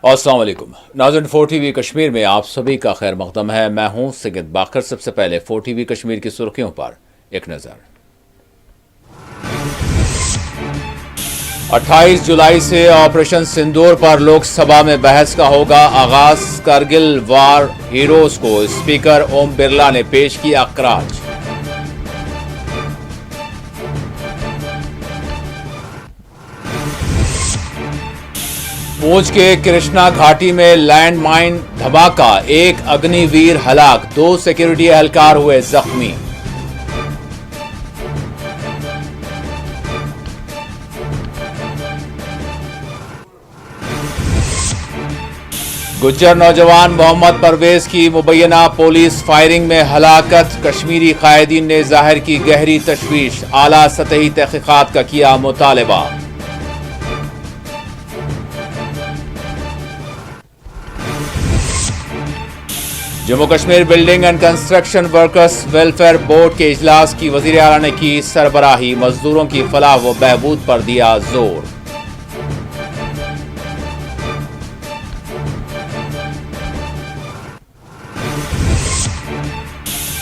अस्सलाम वालेकुम नाज़रीन, 4TV कश्मीर में आप सभी का खैर मक़दम है। मैं हूं सैयद बाकर। सबसे पहले 4TV कश्मीर की सुर्खियों पर एक नज़र। 28 जुलाई से ऑपरेशन सिंदूर पर लोकसभा में बहस का होगा आगाज। करगिल वार हीरोज को स्पीकर ओम बिरला ने पेश किया खराज। पूंछ के कृष्णा घाटी में लैंड माइन धमाका, एक अग्निवीर हलाक, 2 सिक्योरिटी एहलकार हुए जख्मी। गुज्जर नौजवान मोहम्मद परवेज की मुबैना पुलिस फायरिंग में हलाकत, कश्मीरी कायदीन ने जाहिर की गहरी तशवीश, आला सतही तहकीकात का किया मुतालबा। Jammu Kashmir building and construction workers welfare board के इजलास की वजीर आला ने की सरबराही, मजदूरों की फलाह व बहबूद पर दिया जोर।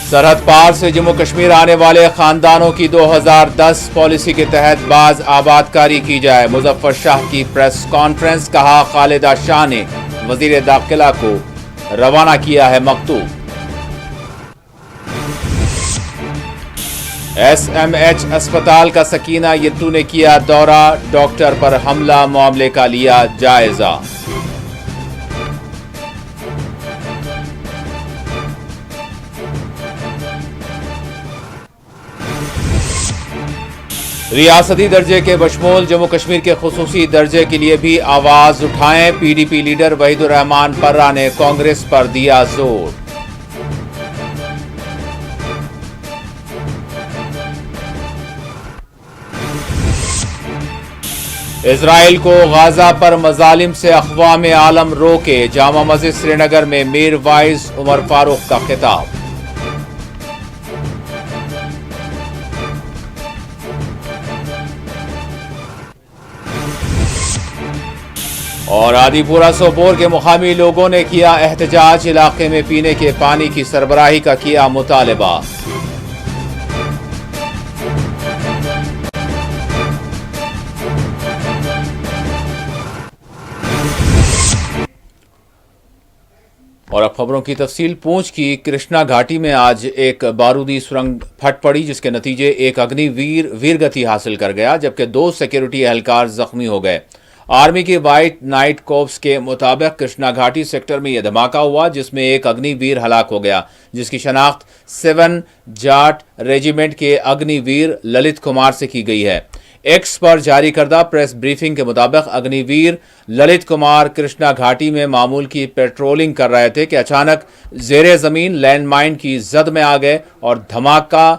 सरहद पार से जम्मू कश्मीर आने वाले खानदानों की 2010 पॉलिसी के तहत बाज आबादकारी की जाए। मुजफ्फर शाह की प्रेस कॉन्फ्रेंस, कहा खालिदा शाह ने वजीर दाखिला को रवाना किया है मकतूब। SMH अस्पताल का सकीना यत्तू ने किया दौरा, डॉक्टर पर हमला मामले का लिया जायजा। रियासती दर्जे के बशमूल जम्मू कश्मीर के खुसूसी दर्जे के लिए भी आवाज उठाएं। PDP लीडर वहीदुर रहमान पर्रा ने कांग्रेस पर दिया जोर। इजराइल को गाजा पर मजालिम से अक़वाम आलम रोके, जामा मस्जिद श्रीनगर में मीर वाइज उमर फारूक का खिताब। और आदिपुरा सोपोर के मुकामी लोगों ने किया एहतजाज, इलाके में पीने के पानी की सरबराही का किया मुतालबा। और अब खबरों की तफसील। पूंछ की कृष्णा घाटी में आज एक बारूदी सुरंग फट पड़ी, जिसके नतीजे एक अग्निवीर वीरगति हासिल कर गया, जबकि 2 सिक्योरिटी एहलकार जख्मी हो गए। आर्मी की व्हाइट नाइट कोर्प्स के मुताबिक कृष्णा घाटी सेक्टर में यह धमाका हुआ, जिसमें एक अग्निवीर हलाक हो गया, जिसकी शनाख्त 7 जाट रेजिमेंट के अग्निवीर ललित कुमार से की गई है। एक्स पर जारी करदा प्रेस ब्रीफिंग के मुताबिक अग्निवीर ललित कुमार कृष्णा घाटी में मामूल की पेट्रोलिंग कर रहे थे कि अचानक जेरे जमीन लैंडमाइन की जद में आ गए और धमाका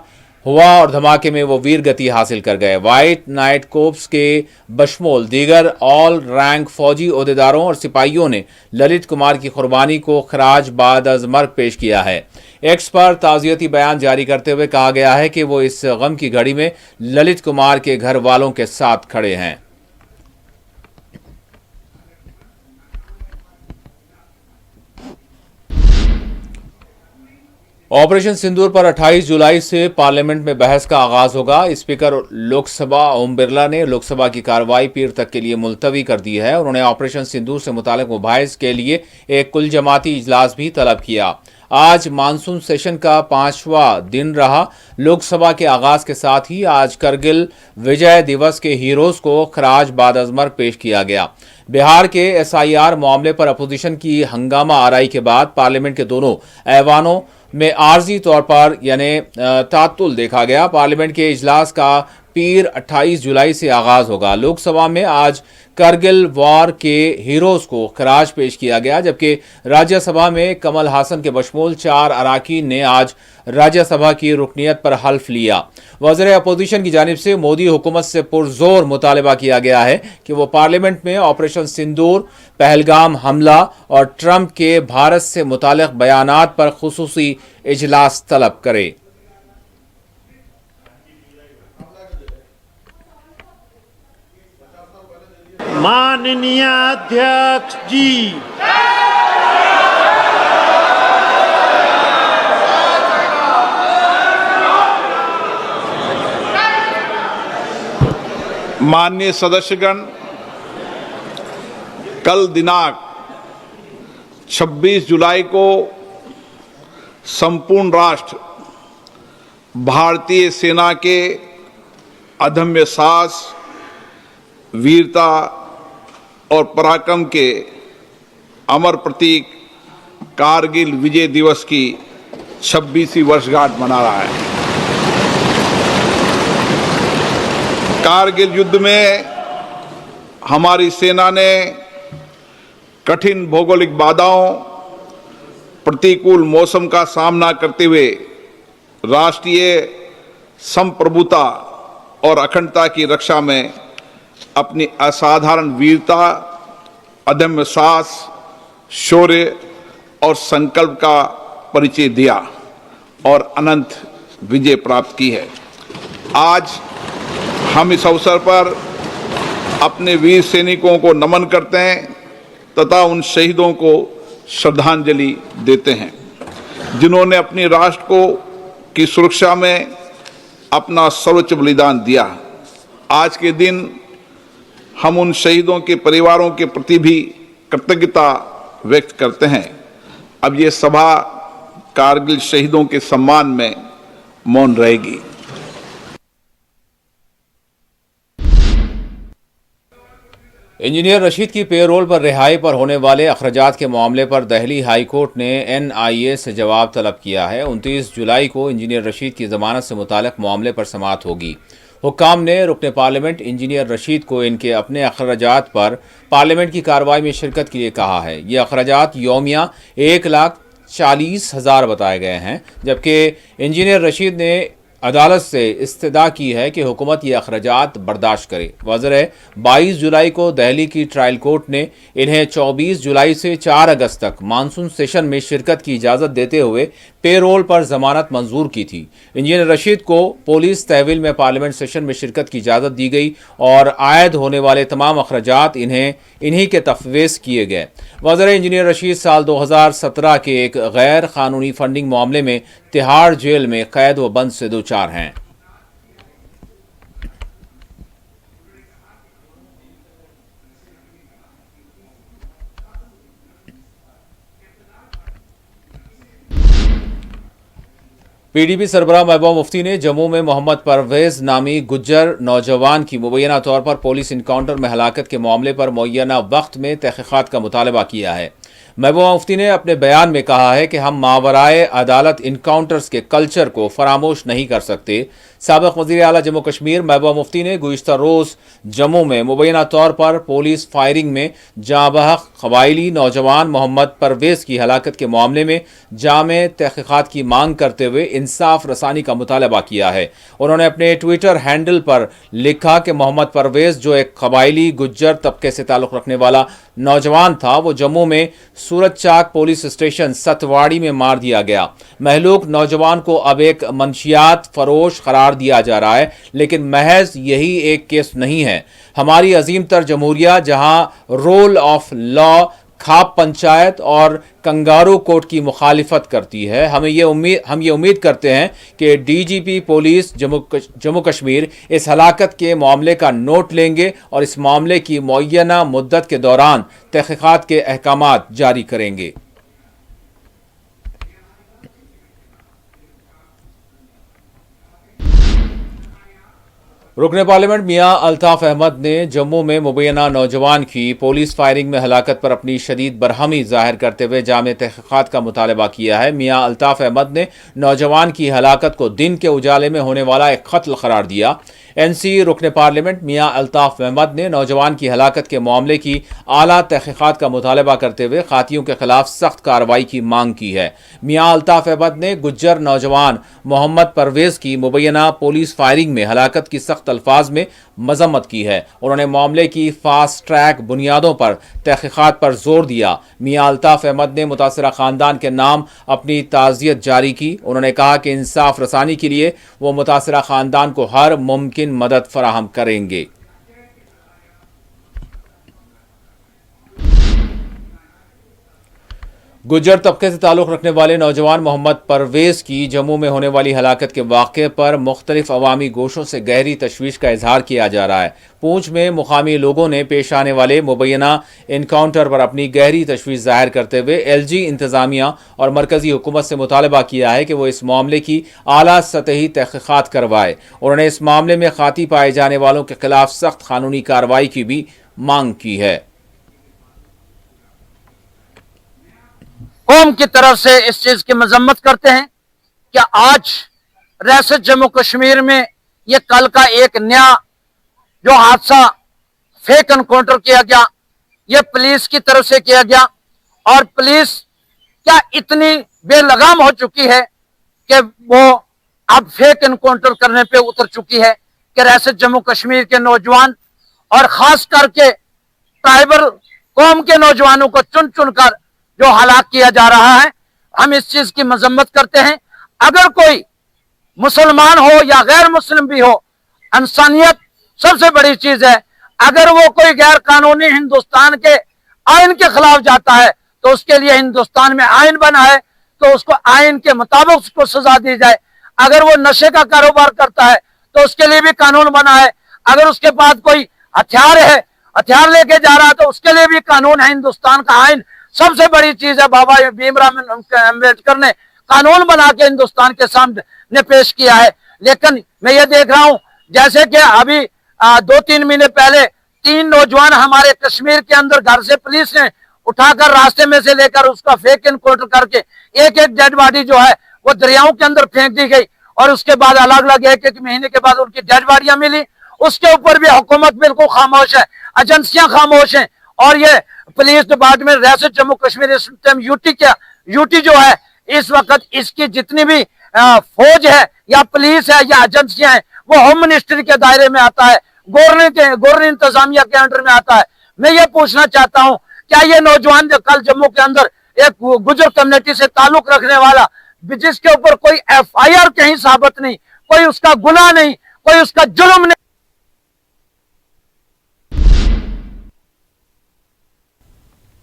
हुआ, और धमाके में वो वीर गति हासिल कर गए। व्हाइट नाइट कोर्प्स के बशमूल दीगर ऑल रैंक फौजी ओहदेदारों और सिपाहियों ने ललित कुमार की कुर्बानी को खराज बाद अज मर्ग पेश किया है। एक्स पर ताज़ियती बयान जारी करते हुए कहा गया है कि वो इस गम की घड़ी में ललित कुमार के घर वालों के साथ खड़े हैं। ऑपरेशन सिंदूर पर 28 जुलाई से पार्लियामेंट में बहस का आगाज होगा। स्पीकर लोकसभा ओम बिरला ने लोकसभा की कार्रवाई पीर तक के लिए मुलतवी कर दी है। उन्होंने ऑपरेशन सिंदूर से मुतालिक मुबाहिस के लिए एक कुल जमाती इजलास भी तलब किया। आज मानसून सेशन का 5वां दिन रहा। लोकसभा के आगाज के साथ ही आज करगिल विजय दिवस के हीरोज को खराज बाद अजमर पेश किया गया। बिहार के SIR मामले पर अपोजिशन की हंगामा आराई के बाद पार्लियामेंट के दोनों ऐवानों में आर्जी तौर पर यानी तातुल देखा गया। पार्लियामेंट के इजलास का पीर 28 जुलाई से आगाज होगा। लोकसभा में आज करगिल वार के हीरोज को खराज पेश किया गया, जबकि राज्यसभा में कमल हासन के बशमूल 4 अराकीन ने आज राज्यसभा की रुकनीत पर हल्फ लिया। वज़ीर अपोजिशन की जानिब से मोदी हुकूमत से पुरजोर मुतालबा किया गया है कि वो पार्लियामेंट में ऑपरेशन सिंदूर, पहलगाम हमला और ट्रंप के भारत से मुतालिक बयानात पर खुसूसी इजलास तलब करे। माननीय अध्यक्ष जी, माननीय सदस्यगण, कल दिनांक 26 जुलाई को संपूर्ण राष्ट्र भारतीय सेना के अदम्य साहस, वीरता और पराक्रम के अमर प्रतीक कारगिल विजय दिवस की 26वीं वर्षगांठ मना रहा है। कारगिल युद्ध में हमारी सेना ने कठिन भौगोलिक बाधाओं, प्रतिकूल मौसम का सामना करते हुए राष्ट्रीय संप्रभुता और अखंडता की रक्षा में अपनी असाधारण वीरता, अदम्य साहस, शौर्य और संकल्प का परिचय दिया और अनंत विजय प्राप्त की है। आज हम इस अवसर पर अपने वीर सैनिकों को नमन करते हैं तथा उन शहीदों को श्रद्धांजलि देते हैं जिन्होंने अपने राष्ट्र को की सुरक्षा में अपना सर्वोच्च बलिदान दिया। आज के दिन हम उन शहीदों के परिवारों के प्रति भी कृतज्ञता व्यक्त करते हैं। अब ये सभा कारगिल शहीदों के सम्मान में मौन रहेगी। इंजीनियर रशीद की पेरोल पर रिहाई पर होने वाले अखराजात के मामले पर दिल्ली हाई कोर्ट ने NIA से जवाब तलब किया है। 29 जुलाई को इंजीनियर रशीद की जमानत से मुताल्लिक मामले पर समाअत होगी। हुक्काम ने रुकने पार्लियामेंट इंजीनियर रशीद को इनके अपने अखराजात पर पार्लियामेंट की कार्रवाई में शिरकत के लिए कहा है। ये अखराजात यौमिया 1,40,000 बताए गए हैं, जबकि इंजीनियर रशीद ने अदालत से इस्तदा की है कि हुकूमत ये अखराजात बर्दाश्त करे। वाज़ेह है 22 जुलाई को दिल्ली की ट्रायल कोर्ट ने इन्हें 24 जुलाई से 4 अगस्त तक मानसून सेशन में शिरकत की इजाज़त देते हुए पेरोल पर जमानत मंजूर की थी। इंजीनियर रशीद को पुलिस तहवील में पार्लियामेंट सेशन में शिरकत की इजाज़त दी गई और आयद होने वाले तमाम अखराजात इन्हीं के तफवीज़ किए गए। वाज़ेह इंजीनियर रशीद साल 2017 के एक गैर कानूनी फंडिंग मामले में तिहाड़ जेल में कैद व बंद से दो चार हैं। PDP सरबराह महबूबा मुफ्ती ने जम्मू में मोहम्मद परवेज नामी गुज्जर नौजवान की मुबैना तौर पर पुलिस इनकाउंटर में हलाकत के मामले पर मुअय्यना वक्त में तहक़ीक़ात का मुतालबा किया है। महबूबा मुफ्ती ने अपने बयान में कहा है कि हम मावराए अदालत इनकाउंटर्स के कल्चर को फरामोश नहीं कर सकते। साबिक़ वज़ीर आला जम्मू कश्मीर महबूबा मुफ्ती ने गुज़िश्ता रोज़ जम्मू में मुबैना तौर पर पुलिस फायरिंग में जाँबहक क़बायली नौजवान मोहम्मद परवेज़ की हलाकत के मामले में जामे तहक़ीक़ात की मांग करते हुए इंसाफ रसानी का मुतालबा किया है। उन्होंने अपने ट्विटर हैंडल पर लिखा कि मोहम्मद परवेज़ जो एक क़बायली गुज्जर तबके से ताल्लुक़ रखने वाला नौजवान था, वो जम्मू में सूरत चाक पुलिस स्टेशन सतवाड़ी में मार दिया गया। महलूक नौजवान को अब एक मंशियात फरोश करार दिया जा रहा है, लेकिन महज यही एक केस नहीं है। हमारी अजीम तर जमहूरिया जहां रोल ऑफ लॉ, खाप पंचायत और कंगारू कोर्ट की मुखालिफत करती है, हम ये उम्मीद करते हैं कि DGP पुलिस जम्मू कश्मीर इस हलाकत के मामले का नोट लेंगे और इस मामले की मुअय्यना मुद्दत के दौरान तहक़ीक़ात के अहकामात जारी करेंगे। रुकने पार्लियामेंट मियां अल्ताफ अहमद ने जम्मू में मुबैना नौजवान की पुलिस फायरिंग में हलाकत पर अपनी शदीद बरहमी जाहिर करते हुए जामे तहक़ीक़ात का मुतालबा किया है। मियां अल्ताफ अहमद ने नौजवान की हलाकत को दिन के उजाले में होने वाला एक कत्ल करार दिया। NC रुकने पार्लियामेंट मियां अल्ताफ अहमद ने नौजवान की हलाकत के मामले की आला तहक़ीक़ात का मुतालबा करते हुए खातियों के खिलाफ सख्त कार्रवाई की मांग की है। मियां अल्ताफ अहमद ने गुज्जर नौजवान मोहम्मद परवेज़ की मुबैना पुलिस फायरिंग में हलाकत की सख्त अल्फाज में मजम्मत की है। उन्होंने मामले की फास्ट ट्रैक बुनियादों पर तहक़ीक़ात पर जोर दिया। मियां अल्ताफ अहमद ने मुतासिरा ख़ानदान के नाम अपनी ताज़ियत जारी की। उन्होंने कहा कि इंसाफ रसानी के लिए वो मुतासिरा ख़ानदान को हर मुमकिन मदद फराहम करेंगे। गुज्जर तबके से ताल्लुक़ रखने वाले नौजवान मोहम्मद परवेज़ की जम्मू में होने वाली हलाकत के वाक़े पर मुख्तलिफ अवामी गोशों से गहरी तशवीश का इजहार किया जा रहा है। पूंछ में मुकामी लोगों ने पेश आने वाले मुबैना इनकाउंटर पर अपनी गहरी तशवीश जाहिर करते हुए LG इंतज़ामिया और मरकज़ी हुकूमत से मुतालबा किया है कि वो इस मामले की आला सतही तहक़ीक़ात करवाए। उन्होंने इस मामले में खाती पाए जाने वालों के खिलाफ सख्त कानूनी कार्रवाई की भी मांग की है। कौम की तरफ से इस चीज की मजम्मत करते हैं कि आज रियासत जम्मू कश्मीर में ये कल का एक नया जो हादसा फेक एनकाउंटर किया गया, ये पुलिस की तरफ से किया गया और पुलिस क्या इतनी बेलगाम हो चुकी है कि वो अब फेक एनकाउंटर करने पे उतर चुकी है कि रियासत जम्मू कश्मीर के नौजवान और खास करके ट्राइबल कौम के नौजवानों को चुन चुनकर जो हलाक किया जा रहा है। हम इस चीज की मजम्मत करते हैं। अगर कोई मुसलमान हो या गैर मुस्लिम भी हो, इंसानियत सबसे बड़ी चीज है। अगर वो कोई गैर कानूनी हिंदुस्तान के आइन के खिलाफ जाता है तो उसके लिए हिंदुस्तान में आइन बना है तो उसको आइन के मुताबिक उसको सजा दी जाए। अगर वो नशे का कारोबार करता है तो उसके लिए भी कानून बना है। अगर उसके पास कोई हथियार है, हथियार लेके जा रहा है तो उसके लिए भी कानून है। हिंदुस्तान का आइन सबसे बड़ी चीज है। बाबा भीमराव अम्बेडकर ने कानून बना के हिंदुस्तान के सामने पेश किया है। लेकिन मैं ये देख रहा हूं जैसे कि अभी 2-3 महीने पहले 3 नौजवान हमारे कश्मीर के अंदर घर से पुलिस ने उठाकर रास्ते में से लेकर उसका फेक एनकाउंटर करके एक डेड बॉडी जो है वो दरियाओं के अंदर फेंक दी गई और उसके बाद अलग अलग एक महीने के बाद उनकी डेड बॉडियां मिली। उसके ऊपर भी हुकूमत बिल्कुल खामोश है, एजेंसियां खामोश हैं और ये पुलिस डिपार्टमेंट रियासत जम्मू कश्मीर इस टाइम यूटी जो है इस वक्त इसकी जितनी भी फौज है या पुलिस है या एजेंसियां हैं वो होम मिनिस्ट्री के दायरे में आता है, गवर्नर इंतजामिया के अंडर में आता है। मैं ये पूछना चाहता हूं क्या ये नौजवान जो कल जम्मू के अंदर एक गुजर कम्युनिटी से ताल्लुक रखने वाला जिसके ऊपर कोई FIR कहीं साबित नहीं, कोई उसका गुनाह नहीं, कोई उसका जुल्म नहीं।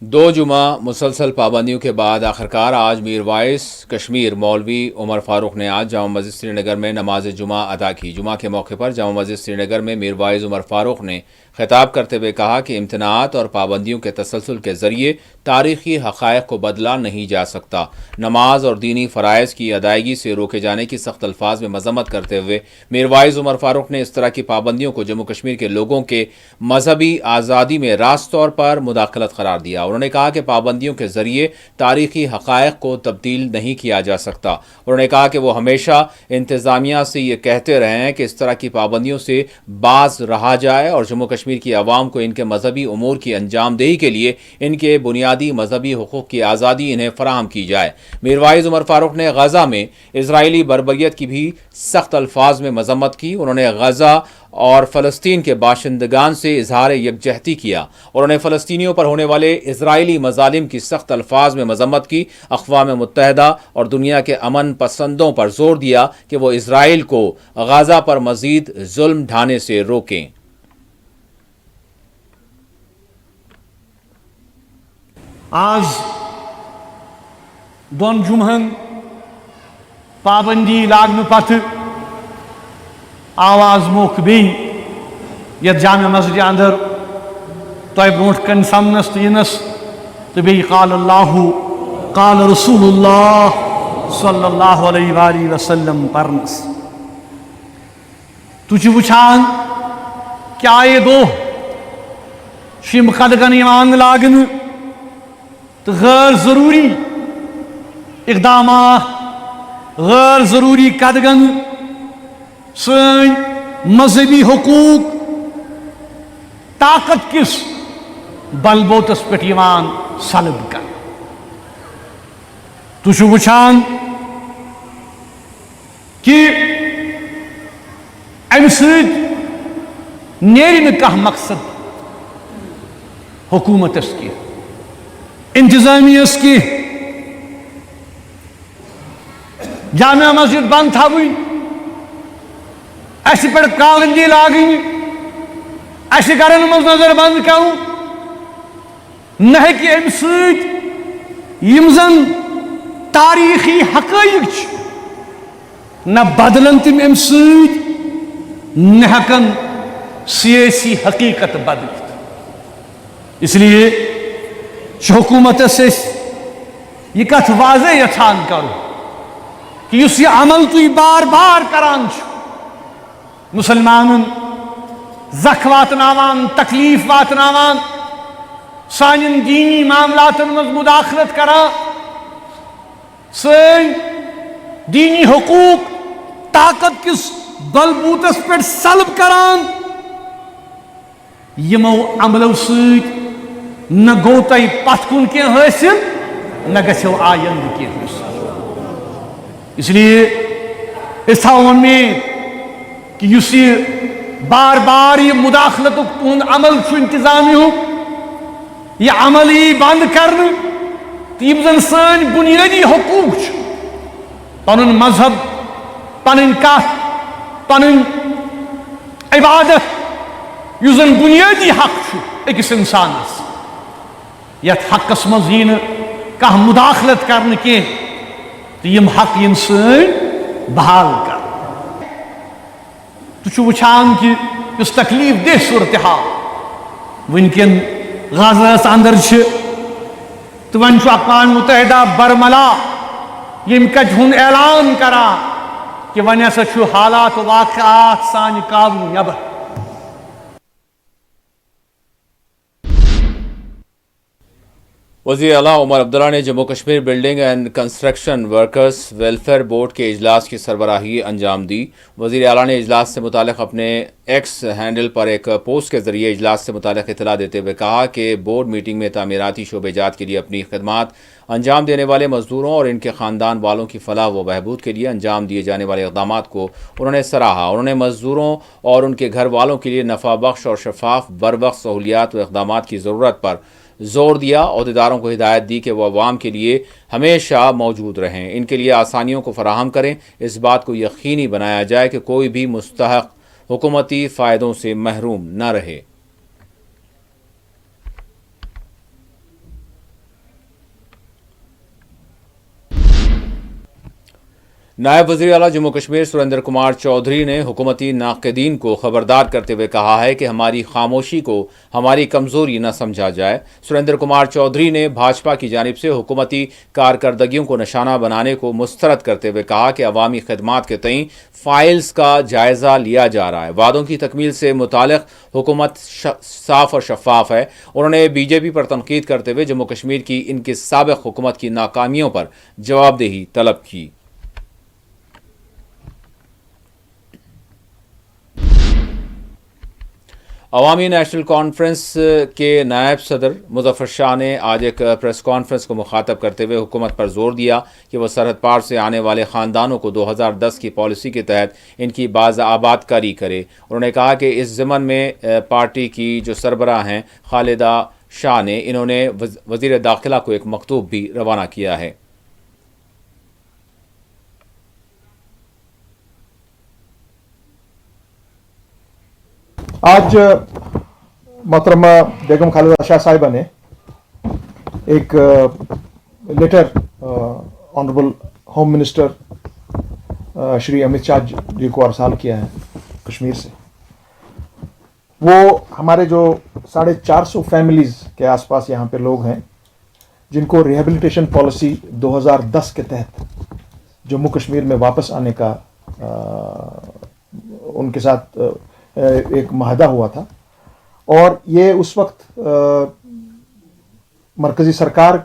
दो जुमा मुसलसल पाबंदियों के बाद आखिरकार आज मीर वाइस कश्मीर मौलवी उमर फारूक ने आज जामा मस्जिद श्रीनगर में नमाज जुमा अदा की। जुमा के मौके पर जामा मस्जिद श्रीनगर में मीर वाइस उमर फारूक ने खिताब करते हुए कहा कि इम्तनात और पाबंदियों के तसलसल के जरिए तारीखी हक़ाइक़ को बदला नहीं जा सकता। नमाज और दीनी फ़राइज़ की अदायगी से रोके जाने की सख्त अल्फाज में मजम्मत करते हुए मीर वाइस उमर फारूक ने इस तरह की पाबंदियों को जम्मू कश्मीर के लोगों के मजहबी आज़ादी में रास्त तौर पर मुदाखलत करार दिया। उन्होंने कहा कि पाबंदियों के जरिए तारीखी हक़ाइक़ को तब्दील नहीं किया जा सकता। उन्होंने कहा कि वो हमेशा इंतज़ामिया से ये कहते रहे हैं कि इस तरह की पाबंदियों से बाज रहा जाए और जम्मू कश्मीर की आवाम को इनके मजहबी उमूर की अंजामदेही के लिए इनके बुनियादी मजहबी हुकूक की आज़ादी इन्हें फराहम की जाए। मीर वाइस उमर फारूक ने गजा में इजराइली बर्बरियत की भी सख्त अल्फाज में मजम्मत की। उन्होंने गजा और फ़लस्तीन के बाशिंदगान से इजहार यकजहती किया। उन्होंने फ़लस्तीनियों पर होने वाले इजराइली मजालिम की सख्त अल्फाज में मजम्मत की। अक़वाम मुत्तहिदा और दुनिया के अमन पसंदों पर जोर दिया कि वो इजराइल को गजा पर मजीद जुल्म ढाने से रोकें। आज दोन जुमहन पाबंदी लागन पथ आवाज मोख बे यथ जामे मस्जिद अंदर तय ब्रोट कन समनस तो यनस तो बे काल अल्लाहु काल रसूलुल्लाह सल्लल्लाहु अलैहि वसल्लम परनस तुझ वुछान क्या ये दो शिम कदगन ईमान लागन तो गैर जरूरी इकदाम गैर जरूरी कदगन सन मजहबी हुकूक ताकत किस बलबोतस पे सलब कर तुझ वुछान कि अम नेर कह मकसद हुकूमतस की इंतजामियस की जामिया मस्जिद बंद थी अस पे पाबंदी लागन अस घरन मज नजर बंद कर न یم زن تاریخی حقائق نہ بدلن تم ام سید نہ ہکن سیاسی حقیقت بدلت. اس لیے حکومت یہ کت واضح یھان کرو کہ اس یہ عمل تھی بار بار کران مسلمان زخ واتناوان تکلیف واتناوان سانن دینی معاملاتن مز مداخلت کران سن دینی حقوق طاقت کس بلبوتس پہ سلب کران یمو عملو سۭتۍ نہ گو تۄہہِ پتھ کُن کینٛہہ حٲصِل نہ گژھیو آیندٕ کینٛہہ حٲصِل. اس لیے أسۍ تھاوو اُمید کہ یُس یہ بار بار یہ مداخلتُک تُہُنٛد عمل چھُ انتظامیہُک یہ عمل یی بنٛد کرنہٕ تہٕ یِم زن سٲنۍ بُنیٲدی حقوٗق چھِ پنُن مذہب پنٕنۍ کتھ پنٕنۍ عبادت یُس زن بُنیٲدی حق چھُ أکِس اِنسانس یتھ حقس منٛز یی نہٕ کانٛہہ مداخلت کرنہٕ کینٛہہ تہٕ یِم حق یِن سٲنۍ بحال کرنہٕ. تُہۍ چھِو وٕچھان کہِ یُس تکلیف دہ صورتحال وٕنکٮ۪ن غزہس اندر چھِ تہٕ وۄنۍ چھُ اقوام متحدہ برملا ییٚمہِ کتھِ ہُنٛد اعلان کران کہ وۄنۍ ہسا چھُ حالات و واقعات سانہِ قابوٗ نٮ۪بر. وزیر اعلیٰ عمر عبداللہ نے Jammu Kashmir building and construction workers welfare board کے اجلاس کی سربراہی انجام دی. وزیر اعلیٰ نے اجلاس سے متعلق اپنے ایکس ہینڈل پر ایک پوسٹ کے ذریعے اجلاس سے متعلق اطلاع دیتے ہوئے کہا کہ بورڈ میٹنگ میں تعمیراتی شعبہ جات کے لیے اپنی خدمات انجام دینے والے مزدوروں اور ان کے خاندان والوں کی فلاح و بہبود کے لیے انجام دیے جانے والے اقدامات کو انہوں نے سراہا. انہوں نے مزدوروں اور ان کے گھر والوں کے لیے نفع بخش اور شفاف بروقت سہولیات و اقدامات کی ضرورت پر زور دیا. عہدیداروں کو ہدایت دی کہ وہ عوام کے لیے ہمیشہ موجود رہیں، ان کے لیے آسانیوں کو فراہم کریں، اس بات کو یقینی بنایا جائے کہ کوئی بھی مستحق حکومتی فائدوں سے محروم نہ رہے. نائب وزیر اعلیٰ جموں کشمیر سریندر کمار چودھری نے حکومتی ناقدین کو خبردار کرتے ہوئے کہا ہے کہ ہماری خاموشی کو ہماری کمزوری نہ سمجھا جائے. سریندر کمار چودھری نے بھاجپا کی جانب سے حکومتی کارکردگیوں کو نشانہ بنانے کو مسترد کرتے ہوئے کہا کہ عوامی خدمات کے تئیں فائلز کا جائزہ لیا جا رہا ہے. وعدوں کی تکمیل سے متعلق حکومت صاف اور شفاف ہے. انہوں نے بی جے پی پر تنقید کرتے ہوئے جموں کشمیر کی ان کی سابق حکومت کی ناکامیوں پر جواب دہی طلب کی. عوامی نیشنل کانفرنس کے نائب صدر مظفر شاہ نے آج ایک پریس کانفرنس کو مخاطب کرتے ہوئے حکومت پر زور دیا کہ وہ سرحد پار سے آنے والے خاندانوں کو 2010 کی پالیسی کے تحت ان کی بازآباد کاری کرے. انہوں نے کہا کہ اس ضمن میں پارٹی کی جو سربراہ ہیں خالدہ شاہ نے انہوں نے وزیر داخلہ کو ایک مکتوب بھی روانہ کیا ہے. آج محترمہ بیگم خالدہ شاہ صاحبہ نے ایک لیٹر آنریبل ہوم منسٹر شری امت شاہ جی کو ارسال کیا ہے کشمیر سے. وہ ہمارے جو 450 فیملیز کے آس پاس یہاں پہ لوگ ہیں جن کو ریہیبلیٹیشن پالیسی 2010 کے تحت جموں کشمیر میں واپس آنے کا ان کے ساتھ ایک معاہدہ ہوا تھا، اور یہ اس وقت مرکزی سرکار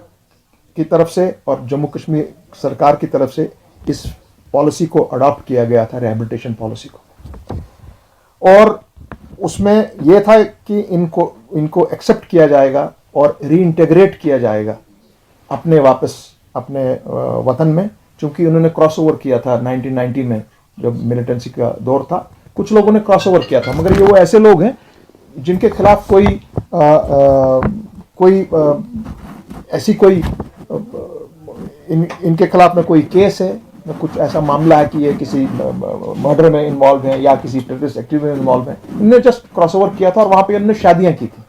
کی طرف سے اور جموں کشمیر سرکار کی طرف سے اس پالیسی کو اڈاپٹ کیا گیا تھا، ریہیبلیٹیشن پالیسی کو. اور اس میں یہ تھا کہ ان کو ایکسیپٹ کیا جائے گا اور ری انٹیگریٹ کیا جائے گا اپنے وطن میں، چونکہ انہوں نے کراس اوور کیا تھا 1990 میں جب ملیٹنسی کا دور تھا. کچھ لوگوں نے کراس اوور کیا تھا، مگر یہ وہ ایسے لوگ ہیں جن کے خلاف ان کے خلاف نہ کوئی کیس ہے، نہ کچھ ایسا معاملہ ہے کہ یہ کسی مرڈر میں انوالو ہیں یا کسی ٹیررسٹ ایکٹیویٹی میں انوالو ہیں. انہوں نے جسٹ کراس اوور کیا تھا اور وہاں پہ انہوں نے شادیاں کی تھی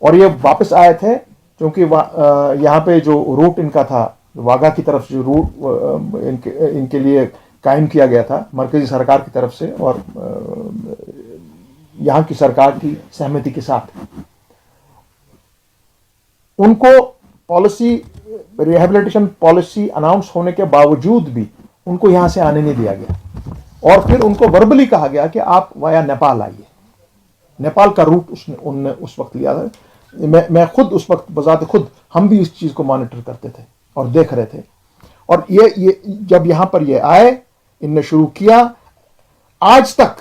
اور یہ واپس آئے تھے क्योंकि यहाँ पे जो रूट इनका था, वाघा की तरफ जो रूट इनके लिए कायम किया गया था मरकजी सरकार की तरफ से और यहाँ की सरकार की सहमति के साथ, उनको पॉलिसी, रिहेबिलिटेशन पॉलिसी अनाउंस होने के बावजूद भी उनको यहाँ से आने नहीं दिया गया और फिर उनको वर्बली कहा गया कि आप वाया नेपाल आइए। नेपाल का रूट उनने उस वक्त लिया था। मैं खुद उस वक्त बजाते खुद हम भी इस चीज़ को मॉनिटर करते थे और देख रहे थे। और ये जब यहाँ पर ये आए, इनने शुरू किया, आज तक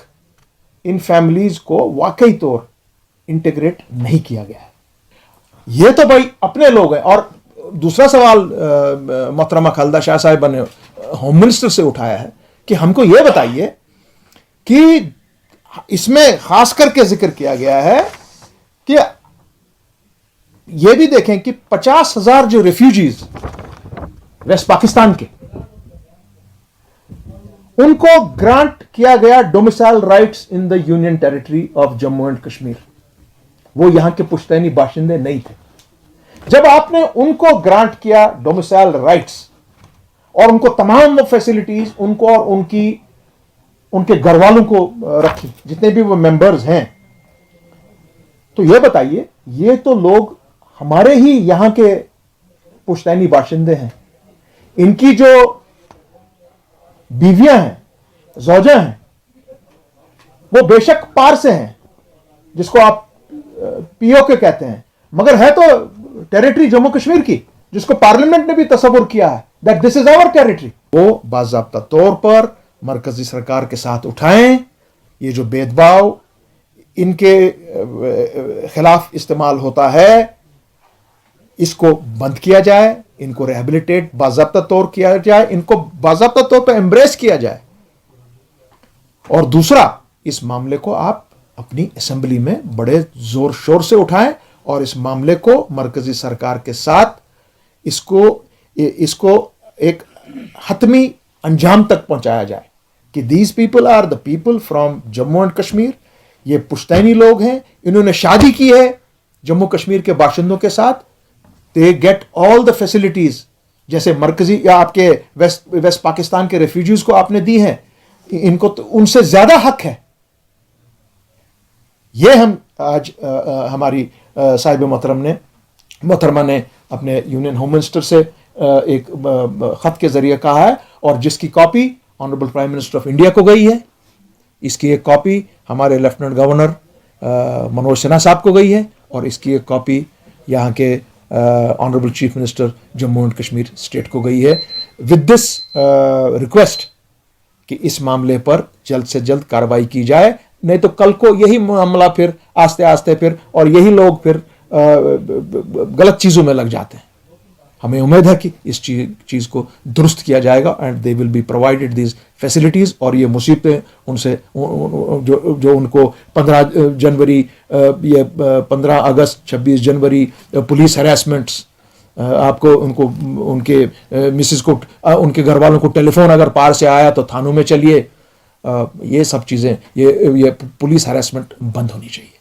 इन फैमिलीज को वाकई तौर इंटीग्रेट नहीं किया गया है। ये तो भाई अपने लोग हैं। और दूसरा सवाल मोहतरमा खालिदा शाह साहिबा ने होम मिनिस्टर से उठाया है कि हमको ये बताइए कि इसमें खास करके जिक्र किया गया है कि ये भी देखें कि 50,000 जो रेफ्यूजीज वेस्ट पाकिस्तान के, उनको ग्रांट किया गया domicile rights in the union territory of Jammu and Kashmir. वो यहां के पुश्तैनी बाशिंदे नहीं थे। जब आपने उनको ग्रांट किया डोमिसाइल राइट्स और उनको तमाम फैसिलिटीज उनको और उनके घर वालों को रखी, जितने भी वो मेंबर्स हैं, तो ये बताइए, ये तो लोग हमारे ही यहां के पुश्तैनी बाशिंदे हैं। इनकी जो बीवियां हैं, ज़ौजा हैं, वो बेशक पार से हैं, जिसको आप पीओके कहते हैं, मगर है तो टेरिटरी जम्मू कश्मीर की, जिसको पार्लियामेंट ने भी तस्वुर किया है that this is our territory. वो बाज़ाब्ता तौर पर मरकजी सरकार के साथ उठाएं। ये जो भेदभाव इनके खिलाफ इस्तेमाल होता है, इसको बंद किया जाए, इनको रिहेबिलिटेट बाज़ाब्ता तौर किया जाए, इनको बाज़ाब्ता तौर पर एम्ब्रेस किया जाए। और दूसरा, इस मामले को आप अपनी असेंबली में बड़े जोर शोर से उठाएं और इस मामले को मरकजी सरकार के साथ इसको एक हतमी अंजाम तक पहुंचाया जाए कि these people are the people from Jammu and Kashmir. ये पुश्तैनी लोग हैं, इन्होंने शादी की है जम्मू कश्मीर के बाशिंदों के साथ। They get all the facilities, जैसे मरकजी या आपके वेस्ट पाकिस्तान के रेफ्यूजीज को आपने दी हैं, इनको तो उनसे ज्यादा हक है। ये हम आज हमारी साहिब मोहतरमा ने अपने यूनियन होम मिनिस्टर से एक खत के जरिए कहा है और जिसकी copy honourable prime minister of India को गई है। इसकी एक कॉपी हमारे लेफ्टिनेंट गवर्नर मनोज सिन्हा साहब को गई है और इसकी एक कॉपी यहाँ के honourable chief minister Jammu and Kashmir state को गई है, विद दिस रिक्वेस्ट कि इस मामले पर जल्द से जल्द कार्रवाई की जाए, नहीं तो कल को यही मामला फिर आस्ते आस्ते फिर और यही लोग फिर गलत चीज़ों में लग जाते हैं। हमें उम्मीद है कि इस चीज़ को दुरुस्त किया जाएगा and they will be provided these facilities. और ये मुसीबतें उनसे जो उनको 15 जनवरी, ये 15 अगस्त, 26 जनवरी पुलिस हरासमेंट्स, आपको उनके मिसेस को, उनके घर वालों को टेलीफोन अगर पार से आया तो थानों में चलिए, ये सब चीज़ें, ये पुलिस हरासमेंट बंद होनी चाहिए।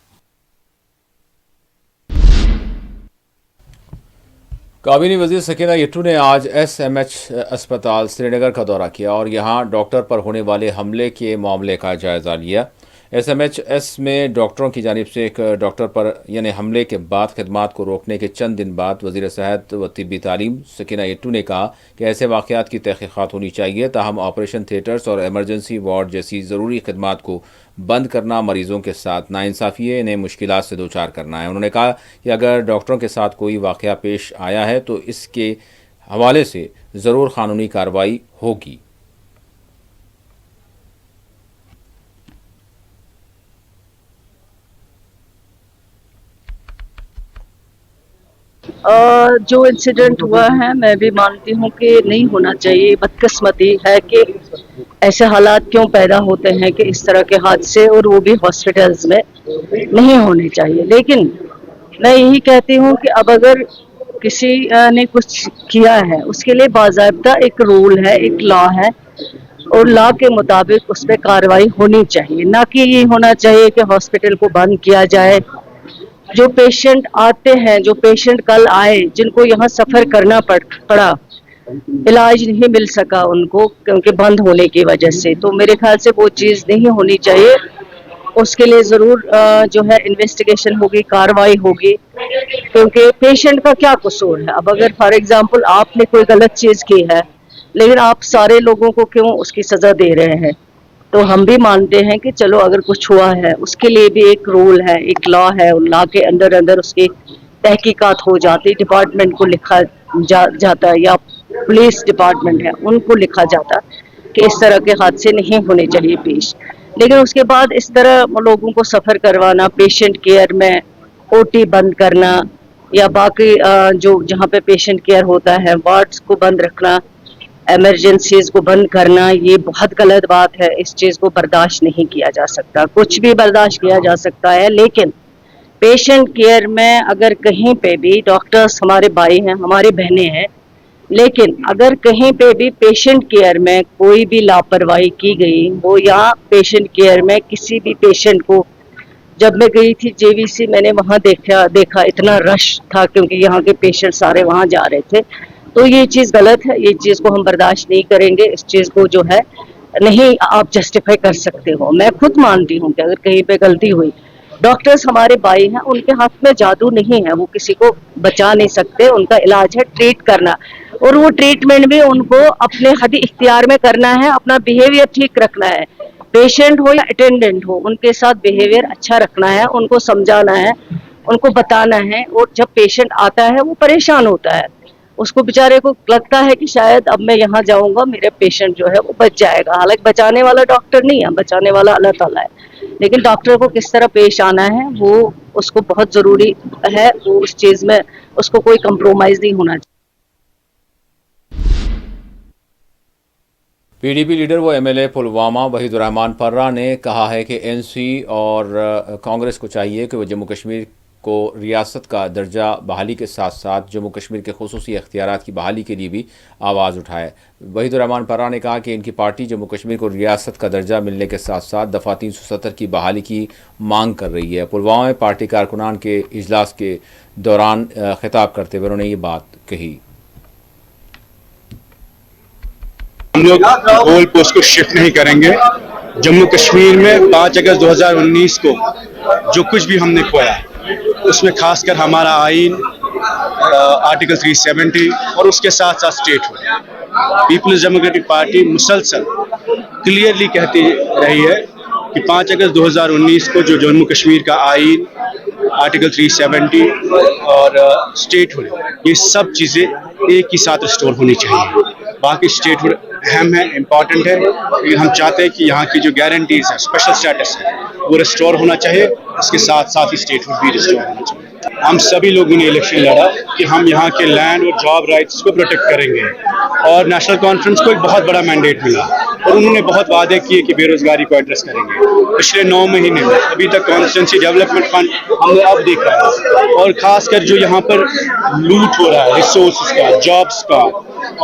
काबीनी वजीर सकीना यट्टू ने आज SMH अस्पताल श्रीनगर का दौरा किया और यहां डॉक्टर पर होने वाले हमले के मामले का जायज़ा लिया। SMHS में डॉक्टरों की जानिब से एक डॉक्टर पर यानी हमले के बाद खिदमात को रोकने के चंद दिन बाद वज़ीर सेहत व तिब्बी तालीम सकीना यट्टू ने कहा कि ऐसे वाक़यात की तहक़ीक़ात होनी चाहिए, ताहम ऑपरेशन थिएटर्स और एमरजेंसी वार्ड जैसी ज़रूरी खिदमात को बंद करना मरीज़ों के साथ नाइंसाफ़ी है, इन्हें मुश्किलात से दो चार करना है। उन्होंने कहा कि अगर डॉक्टरों के साथ कोई वाक़या पेश आया है तो इसके हवाले से ज़रूर क़ानूनी कार्रवाई होगी। जो इंसिडेंट हुआ है, मैं भी मानती हूँ कि नहीं होना चाहिए। बदकिस्मती है कि ऐसे हालात क्यों पैदा होते हैं कि इस तरह के हादसे, और वो भी हॉस्पिटल्स में, नहीं होने चाहिए। लेकिन मैं यही कहती हूँ कि अब अगर किसी ने कुछ किया है, उसके लिए बाज़ाब्ता एक रूल है, एक लॉ है, और लॉ के मुताबिक उस पर कार्रवाई होनी चाहिए। ना कि ये होना चाहिए कि हॉस्पिटल को बंद किया जाए जो पेशेंट आते हैं, जो पेशेंट कल आए, जिनको यहाँ सफर करना पड़ा, इलाज नहीं मिल सका उनको क्योंकि बंद होने की वजह से, तो मेरे ख्याल से वो चीज़ नहीं होनी चाहिए। उसके लिए ज़रूर जो है इन्वेस्टिगेशन होगी, कार्रवाई होगी, क्योंकि पेशेंट का क्या कसूर है। अब अगर फॉर एग्जांपल आपने कोई गलत चीज़ की है, लेकिन आप सारे लोगों को क्यों उसकी सज़ा दे रहे हैं? तो हम भी मानते हैं कि चलो अगर कुछ हुआ है उसके लिए भी एक रूल है, एक लॉ है, लॉ के अंदर उसकी तहकीकात हो जाती, डिपार्टमेंट को लिखा जाता या पुलिस डिपार्टमेंट है उनको लिखा जाता कि इस तरह के हादसे नहीं होने चाहिए पेश। लेकिन उसके बाद इस तरह लोगों को सफ़र करवाना, पेशेंट केयर में ओटी बंद करना या बाकी जो जहाँ पे पेशेंट केयर होता है वार्ड्स को बंद रखना, एमरजेंसीज को बंद करना, ये बहुत गलत बात है। इस चीज़ को बर्दाश्त नहीं किया जा सकता। कुछ भी बर्दाश्त किया जा सकता है, लेकिन पेशेंट केयर में अगर कहीं पे भी, डॉक्टर्स हमारे भाई हैं, हमारी बहनें हैं, लेकिन अगर कहीं पे भी पेशेंट केयर में कोई भी लापरवाही की गई हो या पेशेंट केयर में किसी भी पेशेंट को, जब मैं गई थी जेवीसी मैंने वहाँ देखा इतना रश था क्योंकि यहाँ के पेशेंट सारे वहाँ जा रहे थे, तो ये चीज़ गलत है। ये चीज़ को हम बर्दाश्त नहीं करेंगे। इस चीज़ को जो है नहीं आप जस्टिफाई कर सकते हो। मैं खुद मानती हूँ कि अगर कहीं पे गलती हुई, डॉक्टर्स हमारे भाई हैं, उनके हाथ में जादू नहीं है, वो किसी को बचा नहीं सकते। उनका इलाज है ट्रीट करना, और वो ट्रीटमेंट भी उनको अपने हद इख्तियार में करना है, अपना बिहेवियर ठीक रखना है। पेशेंट हो या अटेंडेंट हो, उनके साथ बिहेवियर अच्छा रखना है, उनको समझाना है, उनको बताना है। और जब पेशेंट आता है वो परेशान होता है, उसको बेचारे को लगता है कि शायद अब मैं यहाँ जाऊंगा मेरे पेशेंट जो है वो बच जाएगा। हालांकि बचाने वाला डॉक्टर नहीं है, बचाने वाला अल्लाह ताला है, लेकिन डॉक्टर को किस तरह पेश आना है वो उसको बहुत ज़रूरी है। वो उस चीज़ में उसको कोई कंप्रोमाइज़ नहीं होना चाहिए। पीडीपी लीडर व एमएलए पुलवामा वहीदुर्रहमान पर्रा ने कहा है कि एनसी और कांग्रेस को चाहिए कि वो जम्मू कश्मीर को रियासत का दर्जा बहाली के साथ साथ जम्मू कश्मीर के खुसूसी इख्तियारात की बहाली के लिए भी आवाज़ उठाए। वहीदुर्रहमान पर्रा ने कहा कि इनकी पार्टी जम्मू कश्मीर को रियासत का दर्जा मिलने के साथ साथ दफ़ा 370 की बहाली की मांग कर रही है। पुलवामा में पार्टी कारकुनान के इजलास के दौरान खिताब करते हुए उन्होंने ये बात कही। हम लोग गोल पोस्ट को शिफ्ट नहीं करेंगे। जम्मू कश्मीर में 5 अगस्त 2019 को जो कुछ भी हमने खोया, उसमें खासकर हमारा आइन, आर्टिकल 370 और उसके साथ साथ स्टेट हुड। पीपल्स डेमोक्रेटिक पार्टी मुसलसल क्लियरली कहती रही है कि 5 अगस्त 2019 को जो जम्मू कश्मीर का आइन, आर्टिकल 370 और स्टेट हुड, ये सब चीज़ें एक ही साथ रिस्टोर होनी चाहिए। बाकी स्टेट हुड अहम है, इम्पॉर्टेंट है, लेकिन हम चाहते हैं कि यहाँ की जो गारंटीज है, स्पेशल स्टेटस है, वो रिस्टोर होना चाहिए। इसके साथ साथ ही स्टेट हुड भी रिस्टोर होना चाहिए। हम सभी लोगों ने इलेक्शन लड़ा कि हम यहाँ के लैंड और जॉब राइट्स को प्रोटेक्ट करेंगे, और नेशनल कॉन्फ्रेंस को एक बहुत बड़ा मैंडेट मिला और उन्होंने बहुत वादे किए कि बेरोजगारी को एड्रेस करेंगे। पिछले 9 महीने में अभी तक कॉन्स्टिट्यूंसी डेवलपमेंट फंड हमने अब देखा है, और खासकर जो यहाँ पर लूट हो रहा है रिसोर्स का, जॉब्स का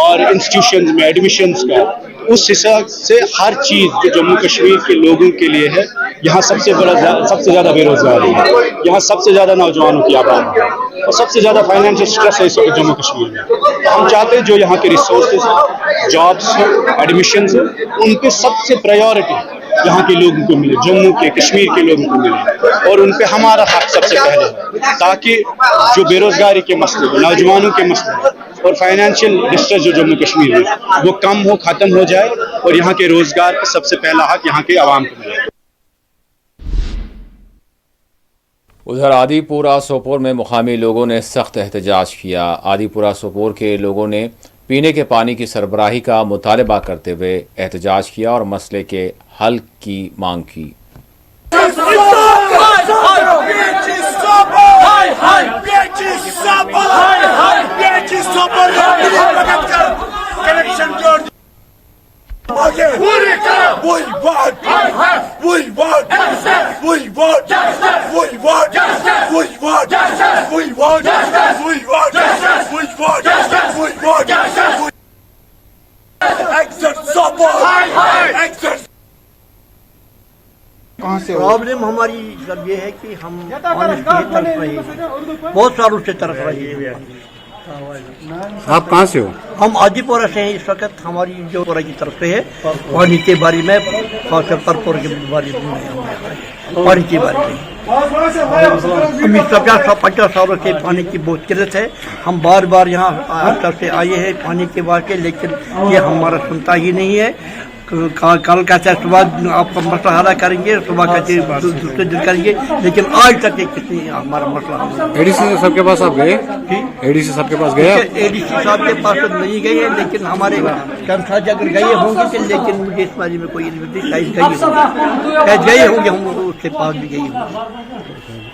और इंस्टीट्यूशंस में एडमिशंस का, उस हिसाब से हर चीज़ जो जम्मू कश्मीर के लोगों के लिए है, यहाँ सबसे ज़्यादा बेरोजगारी है, यहाँ सबसे ज़्यादा नौजवानों की आबादी है और सबसे ज़्यादा फाइनेंशियल स्ट्रेस है इस वक्त जम्मू कश्मीर में। हम चाहते हैं जो यहाँ के रिसोर्सेज, जॉब्स हैं, एडमिशंस हैं, उन पे सबसे प्रायोरिटी यहाँ के लोगों को मिले, जम्मू के, कश्मीर के लोगों को मिले, और उन पे हमारा हक सबसे पहले है, ताकि जो बेरोजगारी के मसले, नौजवानों के मसले और फाइनेंशियल डिस्ट्रेस जो जम्मू कश्मीर में, वो कम हो, ख़त्म हो जाए, और यहाँ के रोजगार का सबसे पहला हक यहाँ के आवाम को मिले। उधर आदिपुरा सोपोर में मुकामी लोगों ने सख्त एहतजाज किया। आदिपुरा सोपोर के लोगों ने पीने के पानी की सरबराही का मुतालबा करते हुए एहतजाज किया और मसले के हल की मांग की। कहाँ से कैसे हो? प्रॉब्लम हमारी सर ये है कि हम पानी के लिए तरस रहे हैं, बहुत सालों से तरस रहे हैं। आप कहाँ से हो? हम आदिपुरा से हैं इस वक्त, हमारी जो पुरा की तरफ से है पानी के बारे में, खासकर परपुर के बारे में पानी की बारे में हम 50 सालों से पानी की बहुत किल्लत है। हम बार बार यहाँ तरफ से आए हैं पानी के वास्ते, लेकिन ये हमारा सुनता ही नहीं है। कल कहते हैं सुबह आपका मसला हल करेंगे, सुबह कहते हैं दूसरे दिन करेंगे, लेकिन आज तक किसी हमारा मसला। एडीसी सबके पास आप गए? एडीसी साहब के पास गए? एडीसी साहब के पास तो नहीं गए हैं, लेकिन हमारे कर्मचारी अगर गए होंगे, लेकिन मुझे इस बारे में कोई शायद गए होंगे, हम उसके पास भी गए होंगे।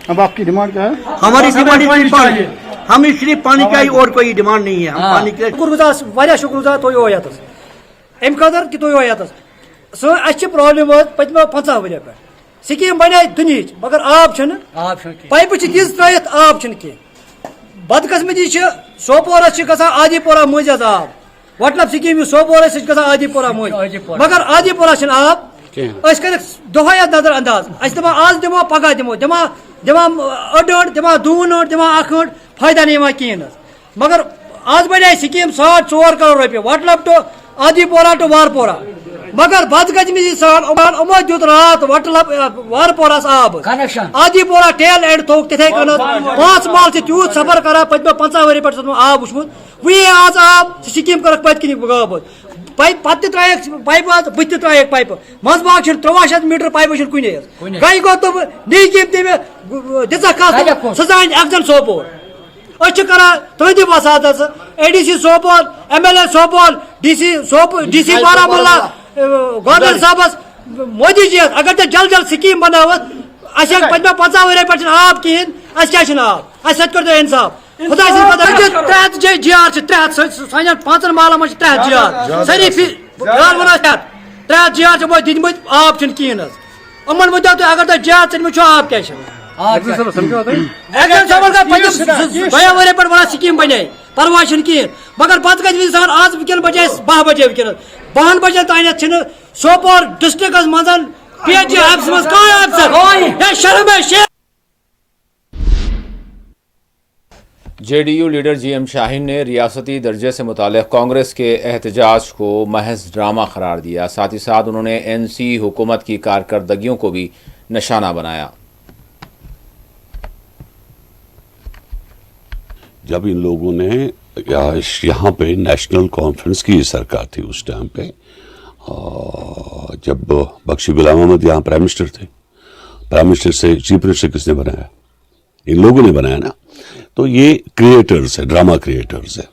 अब आपकी डिमांड क्या है? हमारी डिमांड पानी, हम सिर्फ पानी का ही, और कोई डिमांड नहीं है। हम पानी के शुक्रगुजार तो अम खतर कि तुम यतस सह प्रॉब्लम पत्मो 50 वर पे स्कीम बने दुनिया, मगर आब पाइप तीज त्रित आब कह बदकस्मती सोपोरस गसान आदिपुरा मज आब, मतलब स्कीम सोपोरस गसान आदिपुरा मज, मगर आदिपुरा आब कर दोहे नजर अंदाज दपा आज दिमो पगह दिमो दिमा अड़ दिमा दून अड़ दिमा अख अड़ फायदा नहीं कहें, मगर आज बने स्कीम 4.5 करोड़ रुपये, मतलब तो आदिपोरा टू वारपोरा, मगर बदकस्मती सामो दुत रात वारपोरस आब आदिपोरा टेल एंड थोक तिथे 5 माल से तूत सफर करा पत्मो 50 वर पे आब वुचमुत वी आज आब स्कीम कर पत किन गाब पाइप पत त्रा पाइप बुत त्रा पाइप मज बाग 300 मीटर पाइप कुन गई गो तो नी कीम दिजा कह सह जान अफजल सोपोर करा तुंद वसात ADC Sopore, MLA Sopore, DC Baramulla governor साहबस मोदी जी अगर तो जल्द जल्द स्कीम बनावत पत्मो 50 वर पे आब कहें क्या आब कर इंसाफ खुदा त्रे जियार 300 5 माल मज 300 जियार सारी वन 300 जियार दिमत आब कहें अमन वो अगर तुम जियार चो आब क्या वर पे वन स्कीम बने परवाह कहें, मगर पत इंसान आज वनकन बजे 12 बजे वनकन 12 बजे तान सोपोर डिस्ट्रिक्ट मज PHG ऑफिस मज अफसर शर्म है। जेडीयू लीडर GM शाहीन ने रियासती दर्जे से मुताल्लिक़ कांग्रेस के एहतजाज को महज ड्रामा करार दिया। साथ ही साथ उन्होंने NC हुकूमत की कारकर्दगियों को भी निशाना बनाया। जब इन लोगों ने यहाँ पे नेशनल कॉन्फ्रेंस की सरकार थी उस टाइम पे, जब बख्शी गुलाम अहमद यहाँ प्राइम मिनिस्टर थे, प्राइम मिनिस्टर से चीफ मिनिस्टर किसने बनाया? इन लोगों ने बनाया ना। तो ये क्रिएटर्स है, ड्रामा क्रिएटर्स है।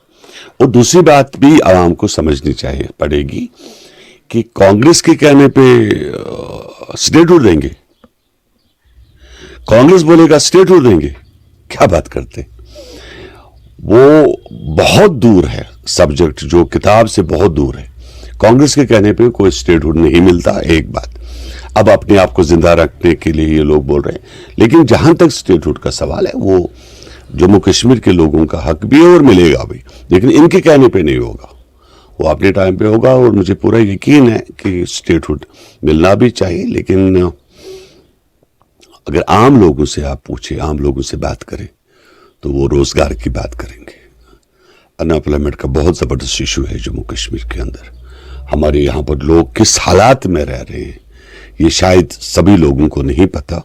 और दूसरी बात भी आवाम को समझनी चाहिए पड़ेगी कि कांग्रेस के कहने पे स्टेटहुड देंगे, कांग्रेस बोलेगा स्टेटहुड देंगे, क्या बात करते? वो बहुत दूर है सब्जेक्ट, जो किताब से बहुत दूर है। कांग्रेस के कहने पे कोई स्टेटहुड नहीं मिलता, एक बात। अब अपने आप को जिंदा रखने के लिए ये लोग बोल रहे हैं, लेकिन जहां तक स्टेटहुड का सवाल है वो जम्मू कश्मीर के लोगों का हक भी है और मिलेगा भी, लेकिन इनके कहने पे नहीं होगा, वो अपने टाइम पे होगा। और मुझे पूरा यकीन है कि स्टेटहुड मिलना भी चाहिए, लेकिन अगर आम लोगों से आप पूछे, आम लोगों से बात करें, तो वो रोजगार की बात करेंगे। अनएम्प्लॉयमेंट का बहुत जबरदस्त इशू है जम्मू कश्मीर के अंदर। हमारे यहाँ पर लोग किस हालात में रह रहे हैं ये शायद सभी लोगों को नहीं पता,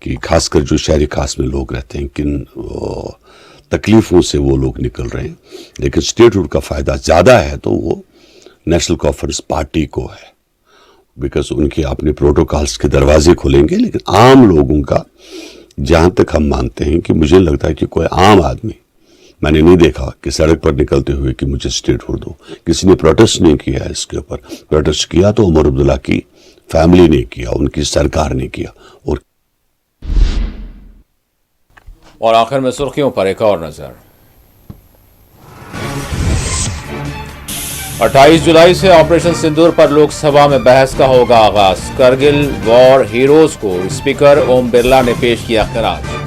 कि खासकर जो शहरी खास में लोग रहते हैं किन तकलीफों से वो लोग निकल रहे हैं। लेकिन स्टेटहुड का फायदा ज्यादा है तो वो नेशनल कॉन्फ्रेंस पार्टी को है, बिकॉज उनके अपने प्रोटोकॉल्स के दरवाजे खुलेंगे। लेकिन आम लोगों का, जहां तक हम मानते हैं कि मुझे लगता है कि कोई आम आदमी मैंने नहीं देखा कि सड़क पर निकलते हुए कि मुझे स्टेटहुड दो। किसी ने प्रोटेस्ट नहीं किया इसके ऊपर। प्रोटेस्ट किया तो उमर अब्दुल्ला की फैमिली ने किया, उनकी सरकार ने किया। और आखिर में सुर्खियों पर एक और नजर। 28 जुलाई से ऑपरेशन सिंदूर पर लोकसभा में बहस का होगा आगाज। करगिल वॉर हीरोज को स्पीकर ओम बिरला ने पेश किया खराज।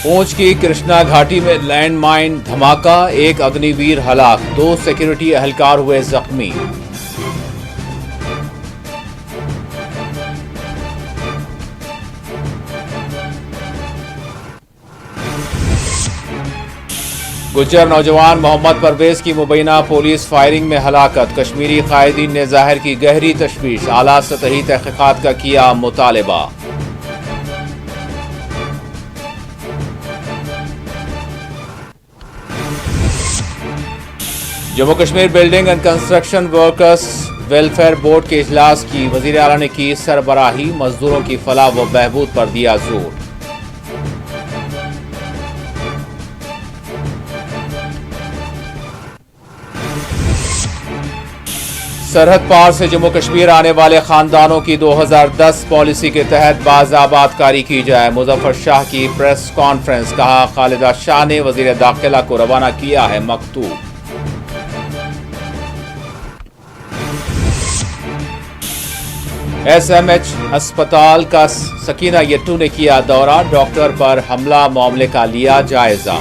پونچھ کی کرشنا گھاٹی میں لینڈ مائن دھماکہ، ایک اگنی ویر ہلاک، 2 سیکورٹی اہلکار ہوئے زخمی۔ گجر نوجوان محمد پرویز کی مبینہ پولیس فائرنگ میں ہلاکت، کشمیری قائدین نے ظاہر کی گہری تشویش، اعلیٰ سطحی تحقیقات کا کیا مطالبہ۔ Jammu Kashmir building and construction workers welfare board کے اجلاس کی وزیر اعلیٰ نے کی سربراہی، مزدوروں کی فلاح و بہبود پر دیا زور۔ سرحد پار سے جموں کشمیر آنے والے خاندانوں کی 2010 پالیسی کے تحت بازآباد کاری کی جائے، مظفر شاہ کی پریس کانفرنس، کہا خالدہ شاہ نے وزیر داخلہ کو روانہ کیا ہے مکتوب۔ ایس ایم ایچ اسپتال کا سکینہ یٹو نے کیا دورہ، ڈاکٹر پر حملہ معاملے کا لیا جائزہ۔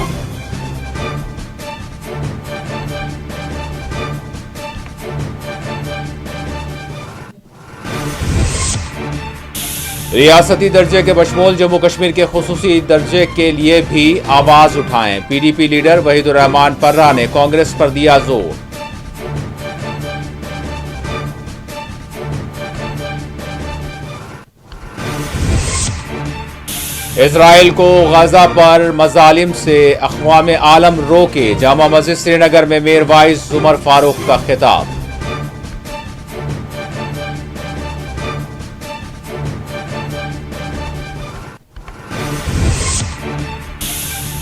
ریاستی درجے کے بشمول جموں کشمیر کے خصوصی درجے کے لیے بھی آواز اٹھائیں، P D P leader Waheed ur Rahman Para نے کانگریس پر دیا زور۔ اسرائیل کو غزہ پر مظالم سے اقوام عالم روکے، جامع مسجد سری نگر میں میر وائس عمر فاروق کا خطاب۔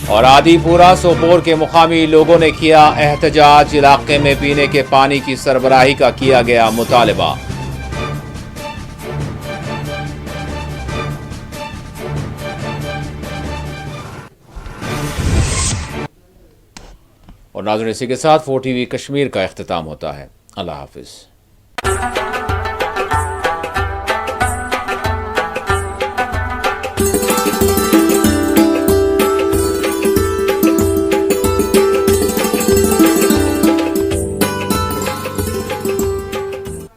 اور آدی پورہ سوپور کے مقامی لوگوں نے کیا احتجاج، علاقے میں پینے کے پانی کی سربراہی کا کیا گیا مطالبہ۔ اور ناظرین، اسی کے ساتھ 4 ٹی وی کشمیر کا اختتام ہوتا ہے۔ اللہ حافظ۔